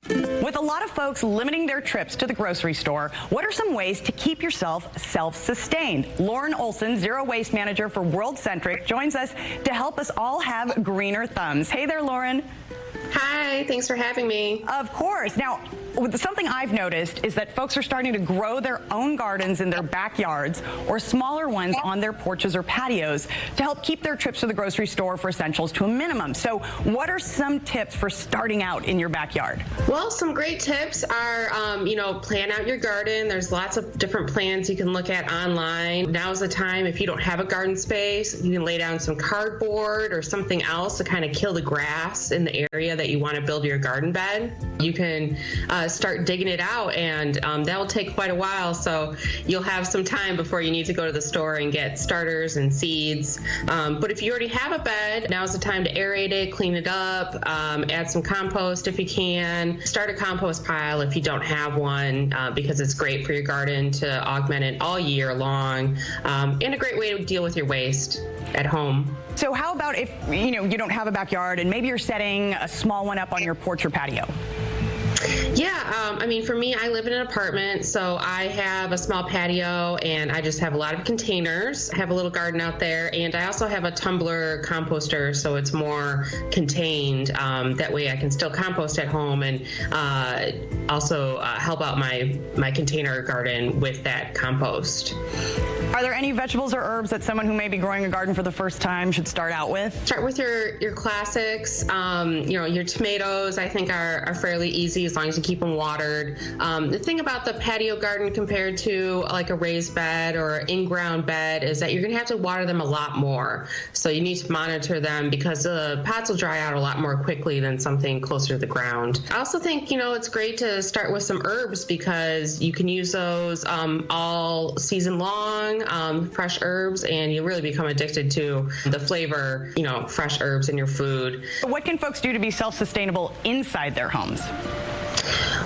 With a lot of folks limiting their trips to the grocery store, what are some ways to keep yourself self-sustained? Lauren Olson, Zero Waste Manager for World Centric, joins us to help us all have greener thumbs. Hey there, Lauren. Hi, thanks for having me. Of course. Now, something I've noticed is that folks are starting to grow their own gardens in their backyards or smaller ones on their porches or patios to help keep their trips to the grocery store for essentials to a minimum. So what are some tips for starting out in your backyard? Well, some great tips are, plan out your garden. There's lots of different plans you can look at online. Now's the time, if you don't have a garden space, you can lay down some cardboard or something else to kind of kill the grass in the area that you want to build your garden bed. You can start digging it out, and that will take quite a while, so you'll have some time before you need to go to the store and get starters and seeds. But if you already have a bed, now's the time to aerate it, clean it up, add some compost if you can. Start a compost pile if you don't have one, because it's great for your garden to augment it all year long, and a great way to deal with your waste at home. So how about if you don't have a backyard and maybe you're setting a small one up on your porch or patio? Yeah, for me, I live in an apartment, so I have a small patio and I just have a lot of containers. I have a little garden out there, and I also have a tumbler composter, so it's more contained. That way I can still compost at home and also help out my container garden with that compost. Are there any vegetables or herbs that someone who may be growing a garden for the first time should start out with? Start with your classics. Your tomatoes, I think, are fairly easy as long as you keep them watered. The thing about the patio garden compared to like a raised bed or in-ground bed is that you're going to have to water them a lot more. So you need to monitor them because the pots will dry out a lot more quickly than something closer to the ground. I also think, it's great to start with some herbs because you can use those all season long. Fresh herbs, and you really become addicted to the flavor, fresh herbs in your food. What can folks do to be self-sustainable inside their homes?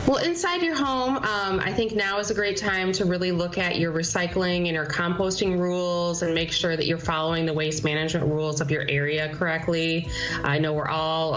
Well, inside your home, I think now is a great time to really look at your recycling and your composting rules and make sure that you're following the waste management rules of your area correctly. I know we're all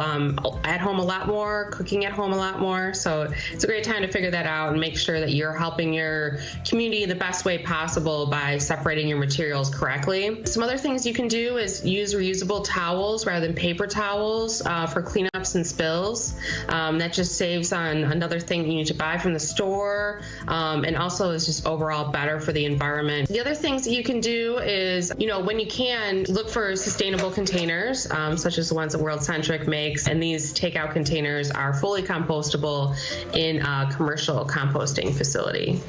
at home a lot more, cooking at home a lot more, so it's a great time to figure that out and make sure that you're helping your community in the best way possible by separating your materials correctly. Some other things you can do is use reusable towels rather than paper towels for cleanups and spills. That just saves on another thing you need to buy from the store, and also is just overall better for the environment. The other things that you can do is, when you can, look for sustainable containers, such as the ones that World Centric makes, and these takeout containers are fully compostable in a commercial composting facility.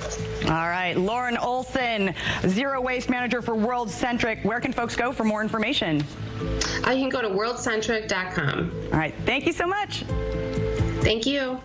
All right, Lauren Olson, Zero Waste Manager for World Centric. Where can folks go for more information? You can go to worldcentric.com. All right, thank you so much. Thank you.